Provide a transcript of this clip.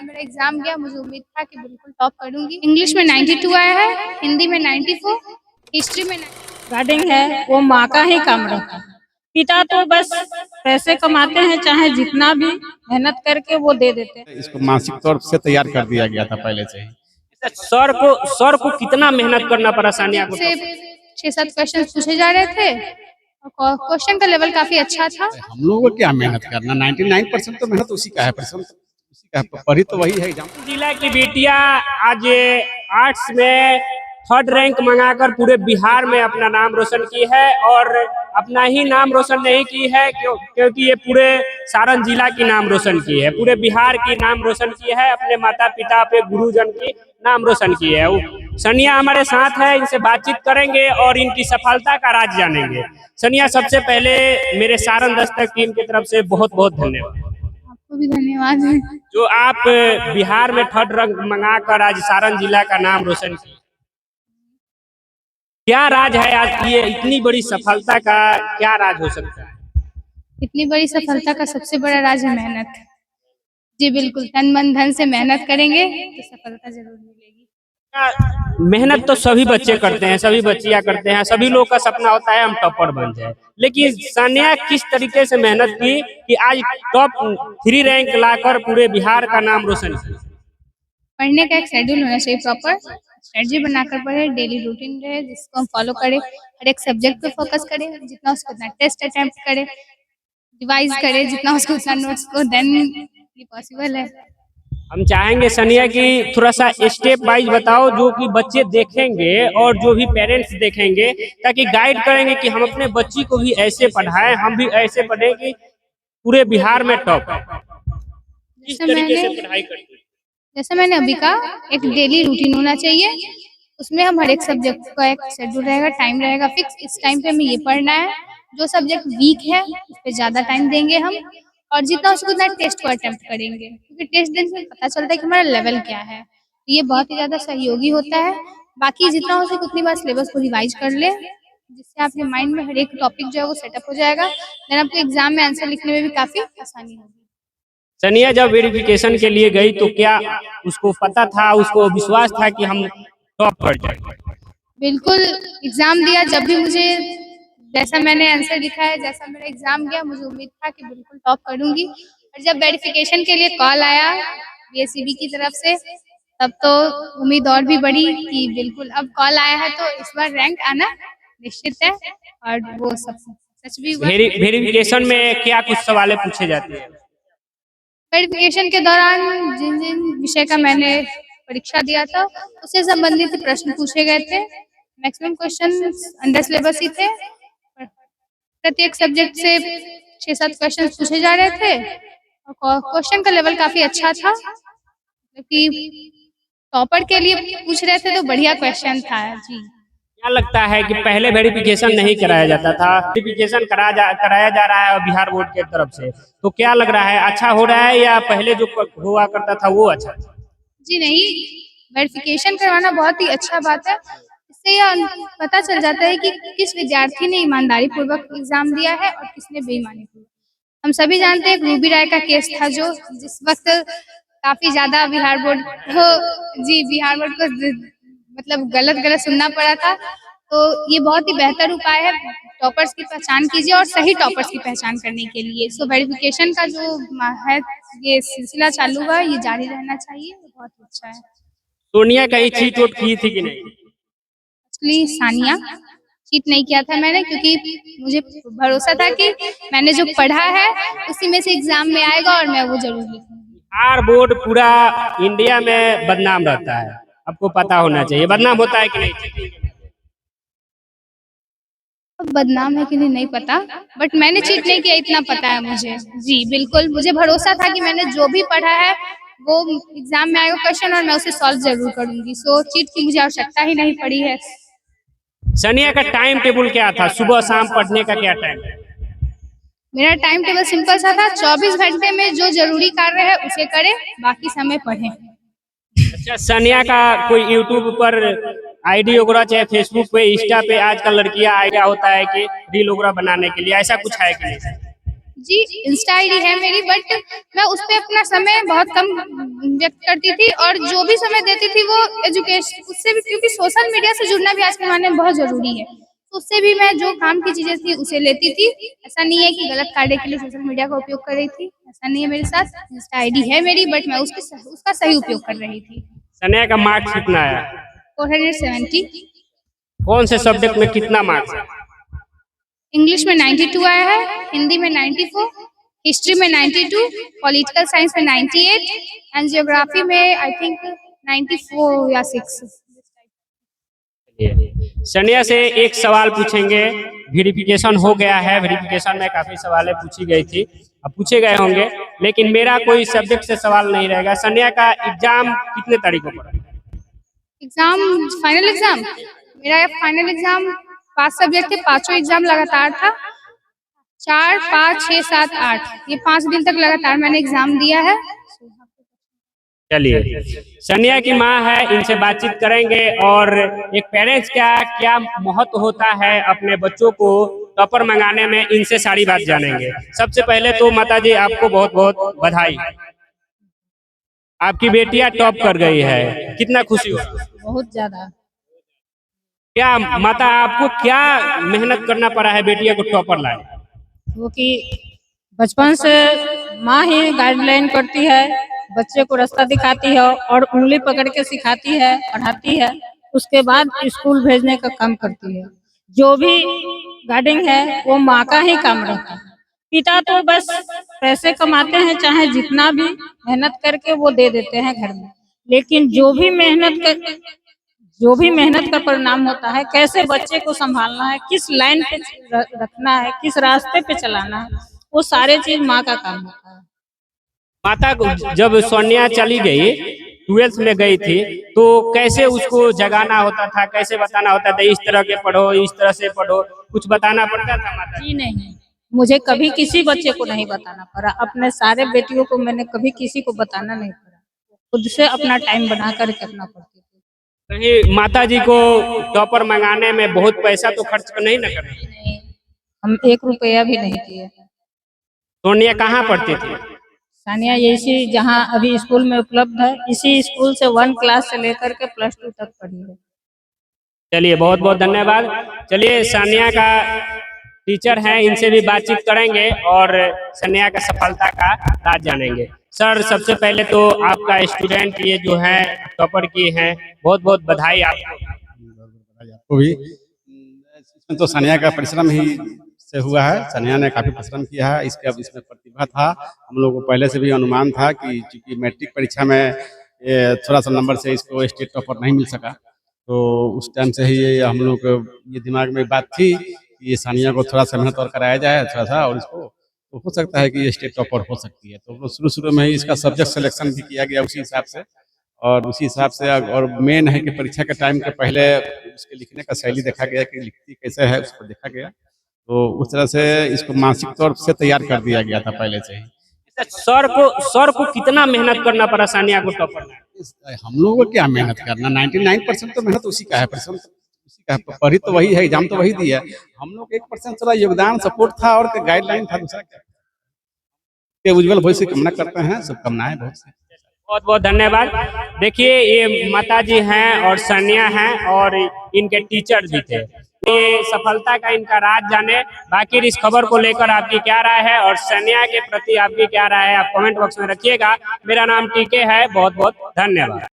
मेरा एग्जाम गया, मुझे उम्मीद था कि बिल्कुल टॉप करूंगी। इंग्लिश में 92 आया है, हिंदी में 94, हिस्ट्री में 90। गार्डिंग है वो माँ का ही काम रहता है। पिता तो बस पैसे कमाते हैं, चाहे जितना भी मेहनत करके वो दे देते हैं। इसको मानसिक तौर से तैयार कर दिया गया था पहले से ही। सर को कितना मेहनत करना पड़ा सानिया को? से 6-7 क्वेश्चन पूछे जा रहे थे और क्वेश्चन का लेवल काफी अच्छा था। हम लोगों को क्या मेहनत करना, 99% तो मेहनत उसी का है, परसेंट उसी का है, पढ़ी तो वही है एग्जाम। जिला की बेटियां आज आर्ट्स में 3rd रैंक मंगाकर पूरे बिहार में अपना नाम रोशन की है, और अपना ही नाम रोशन नहीं की है क्योंकि ये पूरे सारण जिला की नाम रोशन की है, पूरे बिहार की नाम रोशन की है, अपने माता पिता पे गुरुजन की नाम रोशन की है। सनिया हमारे साथ है, इनसे बातचीत करेंगे और इनकी सफलता का राज जानेंगे। सनिया, सबसे पहले मेरे सारण दस्तक टीम की तरफ से बहुत बहुत धन्यवाद। आपको भी धन्यवाद। जो आप बिहार में 3rd रैंक मंगाकर आज सारण जिला का नाम रोशन किए, क्या राज है आज ये इतनी बड़ी सफलता का? क्या राज हो सकता है? इतनी बड़ी सफलता का सबसे बड़ा राज है मेहनत। जी बिल्कुल, तन मन धन से मेहनत करेंगे तो सफलता जरूर मिलेगी। मेहनत तो सभी बच्चे करते हैं, सभी बच्चियां करते हैं, सभी लोग का सपना होता है हम टॉपर बन जाए, लेकिन सानिया किस तरीके से मेहनत की कि आज टॉप 3 रैंक लाकर पूरे बिहार का नाम रोशन किया? पढ़ने का एक शेड्यूल होना चाहिए, प्रॉपर स्ट्रेटजी बनाकर पढ़े, डेली रूटीन रहे जिसको हम फॉलो करें, हर एक सब्जेक्ट पे फोकस करें, जितना उसको उतना टेस्ट अटेम्प्ट करें, रिवाइज करें जितना उसको उतना नोट्स को, देन ये पॉसिबल है। हम चाहेंगे सनिया की थोड़ा सा स्टेप वाइज बताओ जो कि बच्चे देखेंगे और जो भी पेरेंट्स देखेंगे, ताकि गाइड करेंगे कि हम अपने बच्ची को भी ऐसे पढ़ाएं, हम भी ऐसे पढ़ें कि पूरे बिहार में टॉप। किस तरीके से पढ़ाई करते हैं? जैसे मैंने अभी कहा, एक डेली रूटीन होना चाहिए, उसमें हम हर एक सब्जेक्ट का एक शेड्यूल रहेगा, टाइम रहेगा फिक्स, इस टाइम पे हमें ये पढ़ना है। जो सब्जेक्ट वीक है उस पर ज्यादा टाइम देंगे हम, और जितना उसको उतना टेस्ट को अटेम्प्ट करेंगे, क्योंकि टेस्ट देने से पता चलता है कि हमारा लेवल क्या है। ये बहुत ही ज्यादा सहयोगी होता है। बाकी जितना हो सके उतनी बार सिलेबस को रिवाइज कर ले, जिससे आपके माइंड में हर एक टॉपिक जो है वो सेटअप हो जाएगा, देन आपको एग्जाम में आंसर लिखने में भी काफी आसानी होगी। सनिया जब वेरिफिकेशन के लिए गई तो क्या उसको पता था, उसको विश्वास था कि हम टॉप कर जाएंगे? बिल्कुल, एग्जाम दिया जब भी मुझे जैसा मैंने आंसर लिखा है, जैसा मेरा एग्जाम गया, मुझे उम्मीद था कि बिल्कुल टॉप करूंगी। और जब वेरिफिकेशन के लिए कॉल आया बीएसईबी की तरफ से, तब तो उम्मीद और भी बढ़ी कि बिल्कुल अब कॉल आया है तो इस बार रैंक आना निश्चित है, और वो सब सच भी हुआ। वेरिफिकेशन में क्या कुछ सवाल पूछे जाते हैं? वेरिफिकेशन के दौरान जिन जिन विषय का मैंने परीक्षा दिया था उससे संबंधित प्रश्न पूछे गए थे। मैक्सिमम क्वेश्चन अंडर सिलेबस ही थे। प्रत्येक सब्जेक्ट से 6-7 क्वेश्चन पूछे जा रहे थे और क्वेश्चन का लेवल काफी अच्छा था, क्योंकि टॉपर के लिए पूछ रहे थे तो बढ़िया क्वेश्चन था। जी, क्या लगता है कि पहले वेरिफिकेशन नहीं कराया जाता था, वेरिफिकेशन कराया जा रहा है बिहार बोर्ड की तरफ से, तो क्या लग रहा है अच्छा हो रहा है या पहले जो हुआ करता था वो अच्छा? जी नहीं, वेरिफिकेशन करवाना बहुत ही अच्छा बात है। इससे यह पता चल जाता है कि किस विद्यार्थी ने ईमानदारी पूर्वक एग्जाम दिया है और किसने बेईमानी पूर्वक। हम सभी जानते हैं रूबी राय का केस था, जो जिस वक्त काफी ज्यादा बिहार बोर्ड को मतलब गलत सुनना पड़ा था। तो ये बहुत ही बेहतर उपाय है, टॉपर्स की पहचान कीजिए और सही टॉपर्स की पहचान करने के लिए। सो वेरिफिकेशन का जो है ये सिलसिला चालू हुआ, ये जारी रहना चाहिए, बहुत अच्छा है। सोनिया कहीं चीट वोट की थी कि नहीं? एक्चुअली सानिया चीट नहीं किया था मैंने, क्योंकि मुझे भरोसा था कि मैंने जो पढ़ा है उसी में से एग्जाम में आएगा और मैं वो जरूर लिखूंगी। बिहार बोर्ड पूरा इंडिया में बदनाम रहता है, आपको पता होना चाहिए। बदनाम होता है कि नहीं? अब बदनाम है कि नहीं पता, बट मैंने चीट नहीं किया इतना पता है मुझे। जी बिल्कुल, मुझे भरोसा था कि मैंने जो भी पढ़ा है वो एग्जाम में आएगा क्वेश्चन और मैं उसे सॉल्व जरूर करूंगी। सो चीट की मुझे आवश्यकता ही नहीं पड़ी है। सनिया का टाइम टेबल क्या था, सुबह शाम पढ़ने का क्या टाइम? मेरा टाइम टेबल सिंपल सा था, 24 घंटे में जो जरूरी कार्य है उसे करें, बाकी समय पढ़ें। अच्छा, सनिया का कोई यूट्यूब पर आईडी वगैरह, चाहे फेसबुक पे, इंस्टा पे आजकल लड़कियां आइडिया होता है कि रील वगैरह बनाने के लिए, ऐसा कुछ है कि नहीं? जी, इंस्टा आईडी है मेरी, बट मैं उस पे अपना समय बहुत कम व्यक्त करती थी और जो भी समय देती थी वो एजुकेशन उससे भी, क्योंकि सोशल मीडिया से जुड़ना भी आज के ज़माने में बहुत ज़रूरी है। तो उससे भी मैं जो काम की चीज़ें थी उसे लेती थी। ऐसा नहीं है कि गलत कार्य के लिए सोशल मीडिया का उपयोग कर रही थी, ऐसा नहीं है मेरे साथ। इंस्टा आईडी है मेरी, बट मैं उसका सही उपयोग कर रही थी। सनिया का मार्क्स कितना आया? 470। कौन से सब्जेक्ट में कितना मार्क्स है? इंग्लिश में 92 आया है, हिंदी में 94, हिस्ट्री में 92, पॉलिटिकल साइंस में 98 एंड जियोग्राफी में आई थिंक 94 या 6। सनिया से एक सवाल पूछेंगे। वेरिफिकेशन हो गया है, वेरिफिकेशन में काफी सवालें पूछी गई थी, अब पूछे गए होंगे, लेकिन मेरा कोई सब्जेक्ट से सवाल नहीं रहेगा। सनिया का एग्जाम कितने तारीख को पड़ा? एग्जाम, फाइनल एग्जाम, मेरा फाइनल एग्जाम 5 सब्जेक्ट थे, पांचों एग्जाम लगातार था। 4, 5, 6, 7, 8 ये 5 दिन तक लगातार मैंने एग्जाम दिया है। चलिए, सनिया की माँ है, इनसे बातचीत करेंगे और एक पेरेंट्स का क्या महत्व होता है अपने बच्चों को टॉपर मंगाने में, इनसे सारी बात जानेंगे। सबसे पहले तो माता जी आपको बहुत बहुत बधाई, आपकी बेटियां टॉप कर गई है, कितना खुशी हुआ? बहुत ज्यादा। क्या माता आपको क्या मेहनत करना पड़ा है बेटिया को टॉपर लाए? वो कि बचपन से माँ ही गाइडलाइन करती है, बच्चे को रास्ता दिखाती है और उंगली पकड़ के सिखाती है, पढ़ाती है, उसके बाद स्कूल भेजने का काम करती है। जो भी गाइडिंग है वो माँ का ही काम रहता है। पिता तो बस पैसे कमाते हैं, चाहे जितना भी मेहनत करके वो दे देते हैं घर में, लेकिन जो भी मेहनत का परिणाम होता है, कैसे बच्चे को संभालना है, किस लाइन पे रखना है, किस रास्ते पे चलाना है, वो सारे चीज माँ का काम होता है। माता को जब सोनिया चली गई, 12th में गई थी, तो कैसे उसको जगाना होता था, कैसे बताना होता था, इस तरह के पढ़ो, इस तरह से पढ़ो, कुछ बताना पड़ता था माता जी नहीं, मुझे कभी किसी बच्चे को नहीं बताना पड़ा। अपने सारे बेटियों को मैंने कभी किसी को बताना नहीं पड़ा, खुद से अपना टाइम बना कर करना पड़ती थी। कहीं माता जी को टॉपर मंगाने में बहुत पैसा तो खर्च नहीं न करना? नहीं, हम 1 रुपया भी नहीं किए। सोनिया कहाँ पढ़ती थी? सानिया इसी जहाँ अभी स्कूल में उपलब्ध है, इसी स्कूल से 1 क्लास से लेकर के +2 तक पढ़ी है। चलिए, बहुत बहुत धन्यवाद। चलिए, सानिया का टीचर हैं, इनसे भी बातचीत करेंगे और सानिया का सफलता का राज जानेंगे। सर, सबसे पहले तो आपका स्टूडेंट ये जो है टॉपर की है, बहुत बहुत बधाई आपको भी। इसमें तो सानिया का परिश्रम ही से हुआ है, सानिया ने काफी परिश्रम किया है, इसके अब इसमें प्रतिभा था। हम लोग को पहले से भी अनुमान था कि चूंकि मैट्रिक परीक्षा में थोड़ा सा नंबर से इसको स्टेट टॉपर नहीं मिल सका, तो उस टाइम से ही हम लोग को ये दिमाग में बात थी कि ये सानिया को थोड़ा सा मेहनत और कराया जाए थोड़ा सा, और इसको तो हो सकता है कि ये स्टेट टॉपर हो सकती है। तो शुरू में ही इसका सब्जेक्ट सिलेक्शन भी किया गया उसी हिसाब से, और उसी हिसाब से, और मेन है कि परीक्षा के टाइम के पहले उसके लिखने का शैली देखा गया कि लिखती कैसे है, उसको देखा गया, तो उस तरह से इसको मानसिक तौर से तैयार कर दिया गया था पहले से ही। सर को कितना मेहनत करना पड़ा सानिया को टॉपर लाने? हम लोगों को क्या मेहनत करना, 99% तो मेहनत उसी का है, परिश्रम उसी का है, पढ़ी तो वही है, एग्जाम तो वही दिया। हम लोग 1% थोड़ा योगदान सपोर्ट था और गाइडलाइन था, दूसरा क्या। उज्जवल भविष्य की कामना करते हैं, शुभकामनाएं बहुत सी। बहुत बहुत धन्यवाद। देखिए, ये माता जी हैं और सानिया हैं और इनके टीचर भी थे। ये सफलता का इनका राज जाने। बाकी इस खबर को लेकर आपकी क्या राय है और सानिया के प्रति आपकी क्या राय है, आप कमेंट बॉक्स में रखिएगा। मेरा नाम टीके है, बहुत बहुत धन्यवाद।